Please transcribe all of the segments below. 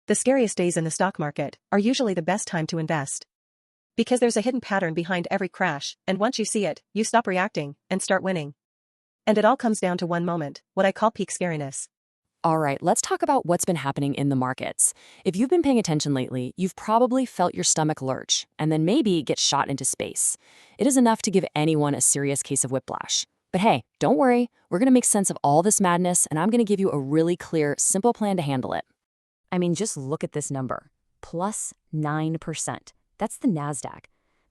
The scariest days in the stock market are usually the best time to invest. Because there's a hidden pattern behind every crash, and once you see it, you stop reacting and start winning. And it all comes down to one moment, what I call peak scariness. All right, let's talk about what's been happening in the markets. If you've been paying attention lately, you've probably felt your stomach lurch and then maybe get shot into space. It is enough to give anyone a serious case of whiplash. But hey, don't worry, we're going to make sense of all this madness, and I'm going to give you a really clear, simple plan to handle it. I mean, just look at this number, plus 9%. That's the NASDAQ.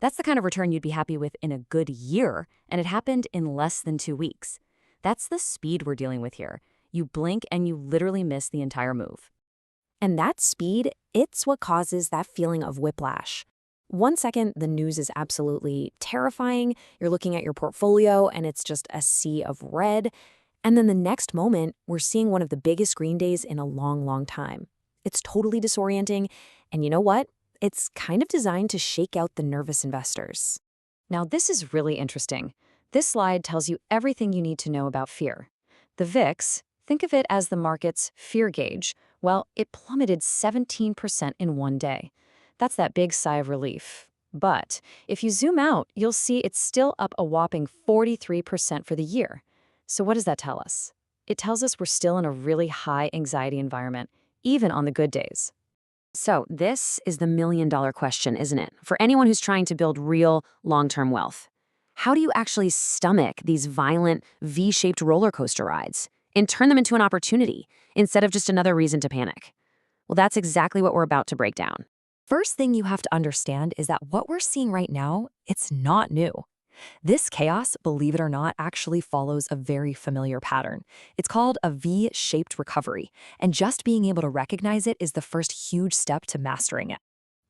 That's the kind of return you'd be happy with in a good year, and it happened in less than 2 weeks. That's the speed we're dealing with here. You blink and you literally miss the entire move. And that speed, it's what causes that feeling of whiplash. 1 second, the news is absolutely terrifying. You're looking at your portfolio and it's just a sea of red. And then the next moment, we're seeing one of the biggest green days in a long, long time. It's totally disorienting. And you know what? It's kind of designed to shake out the nervous investors. Now, this is really interesting. This slide tells you everything you need to know about fear. The VIX, think of it as the market's fear gauge. Well, it plummeted 17% in 1 day. That's that big sigh of relief. But if you zoom out, you'll see it's still up a whopping 43% for the year. So what does that tell us? It tells us we're still in a really high anxiety environment, even on the good days. So this is the million-dollar question, isn't it? For anyone who's trying to build real, long-term wealth. How do you actually stomach these violent, V-shaped roller coaster rides and turn them into an opportunity instead of just another reason to panic? Well, that's exactly what we're about to break down. First thing you have to understand is that what we're seeing right now, it's not new. This chaos, believe it or not, actually follows a very familiar pattern. It's called a V-shaped recovery, and just being able to recognize it is the first huge step to mastering it.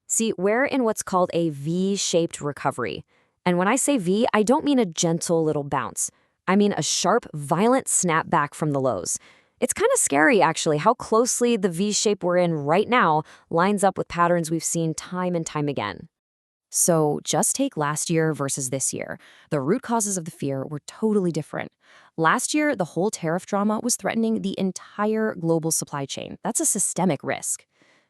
See, we're in what's called a V-shaped recovery. And when I say V, I don't mean a gentle little bounce. I mean a sharp, violent snapback from the lows. It's kind of scary, actually, how closely the V shape we're in right now lines up with patterns we've seen time and time again. So just take last year versus this year. The root causes of the fear were totally different. Last year, the whole tariff drama was threatening the entire global supply chain. That's a systemic risk.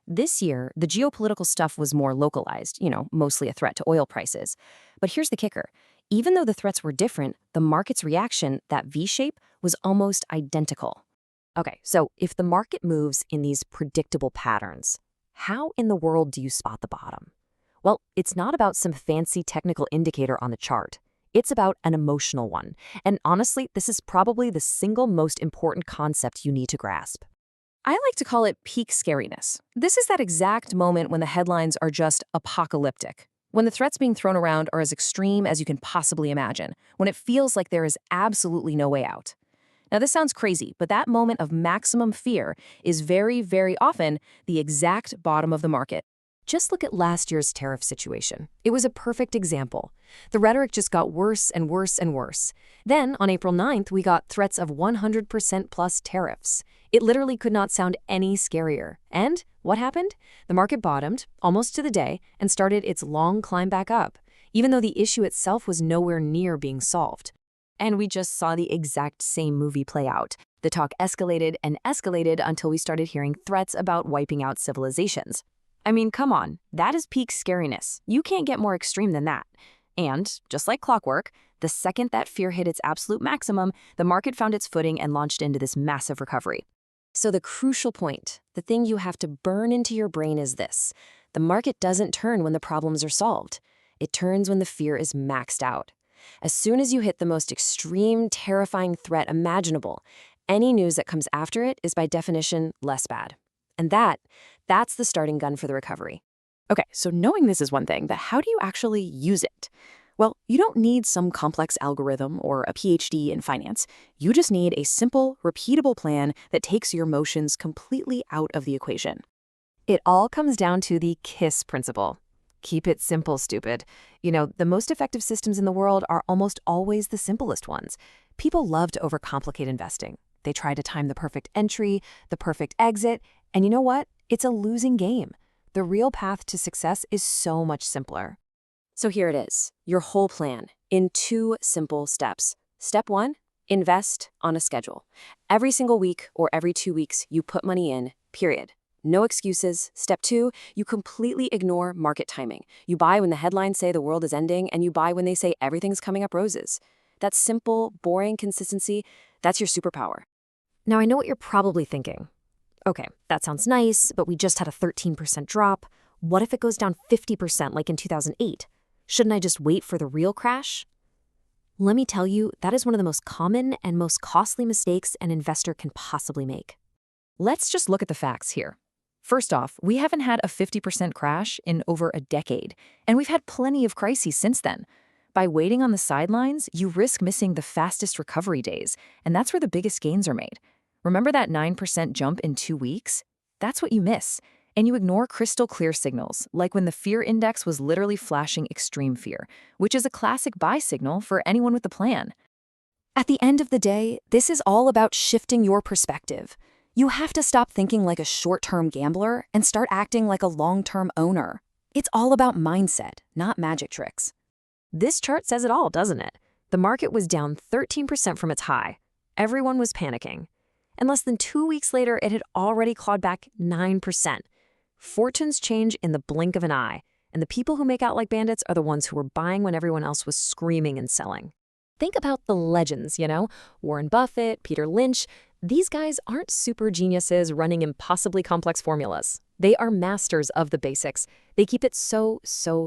This year, the geopolitical stuff was more localized, mostly a threat to oil prices. But here's the kicker. Even though the threats were different, the market's reaction, that V-shape, was almost identical. Okay, so if the market moves in these predictable patterns, how in the world do you spot the bottom? Well, it's not about some fancy technical indicator on the chart. It's about an emotional one. And honestly, this is probably the single most important concept you need to grasp. I like to call it peak scariness. This is that exact moment when the headlines are just apocalyptic, when the threats being thrown around are as extreme as you can possibly imagine, when it feels like there is absolutely no way out. Now, this sounds crazy, but that moment of maximum fear is very, very often the exact bottom of the market. Just look at last year's tariff situation. It was a perfect example. The rhetoric just got worse and worse and worse. Then, on April 9th, we got threats of 100% plus tariffs. It literally could not sound any scarier. And what happened? The market bottomed, almost to the day, and started its long climb back up, even though the issue itself was nowhere near being solved. And we just saw the exact same movie play out. The talk escalated and escalated until we started hearing threats about wiping out civilizations. I mean, come on, that is peak scariness. You can't get more extreme than that. And, just like clockwork, the second that fear hit its absolute maximum, the market found its footing and launched into this massive recovery. So the crucial point, the thing you have to burn into your brain is this. The market doesn't turn when the problems are solved. It turns when the fear is maxed out. As soon as you hit the most extreme, terrifying threat imaginable, any news that comes after it is by definition less bad. And that's the starting gun for the recovery. Okay, so knowing this is one thing, but how do you actually use it? Well, you don't need some complex algorithm or a PhD in finance. You just need a simple, repeatable plan that takes your emotions completely out of the equation. It all comes down to the KISS principle. Keep it simple, stupid. The most effective systems in the world are almost always the simplest ones. People love to overcomplicate investing. They try to time the perfect entry, the perfect exit, and you know what? It's a losing game. The real path to success is so much simpler. So here it is, your whole plan, in 2 simple steps. Step 1, invest on a schedule. Every single week or every 2 weeks, you put money in, period. No excuses. Step 2, you completely ignore market timing. You buy when the headlines say the world is ending, and you buy when they say everything's coming up roses. That simple, boring consistency, that's your superpower. Now, I know what you're probably thinking. Okay, that sounds nice, but we just had a 13% drop. What if it goes down 50% like in 2008? Shouldn't I just wait for the real crash? Let me tell you, that is one of the most common and most costly mistakes an investor can possibly make. Let's just look at the facts here. First off, we haven't had a 50% crash in over a decade, and we've had plenty of crises since then. By waiting on the sidelines, you risk missing the fastest recovery days, and that's where the biggest gains are made. Remember that 9% jump in 2 weeks? That's what you miss. And you ignore crystal clear signals, like when the fear index was literally flashing extreme fear, which is a classic buy signal for anyone with a plan. At the end of the day, this is all about shifting your perspective. You have to stop thinking like a short-term gambler and start acting like a long-term owner. It's all about mindset, not magic tricks. This chart says it all, doesn't it? The market was down 13% from its high. Everyone was panicking. And less than 2 weeks later, it had already clawed back 9%. Fortunes change in the blink of an eye, and the people who make out like bandits are the ones who were buying when everyone else was screaming and selling. Think about the legends, Warren Buffett, Peter Lynch. These guys aren't super geniuses running impossibly complex formulas. They are masters of the basics. They keep it so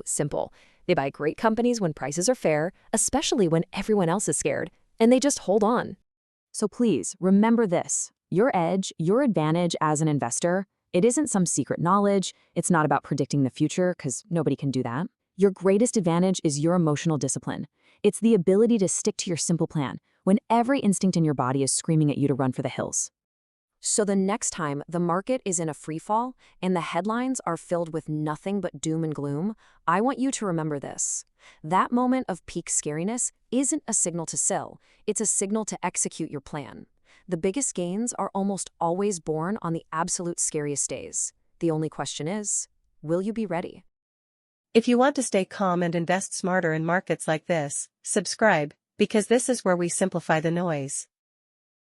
simple. They buy great companies when prices are fair, especially when everyone else is scared, and they just hold on. So please, remember this. Your edge, your advantage as an investor, it isn't some secret knowledge. It's not about predicting the future, because nobody can do that. Your greatest advantage is your emotional discipline. It's the ability to stick to your simple plan when every instinct in your body is screaming at you to run for the hills. So the next time the market is in a free fall and the headlines are filled with nothing but doom and gloom, I want you to remember this. That moment of peak scariness isn't a signal to sell. It's a signal to execute your plan. The biggest gains are almost always born on the absolute scariest days. The only question is, will you be ready? If you want to stay calm and invest smarter in markets like this, subscribe, because this is where we simplify the noise.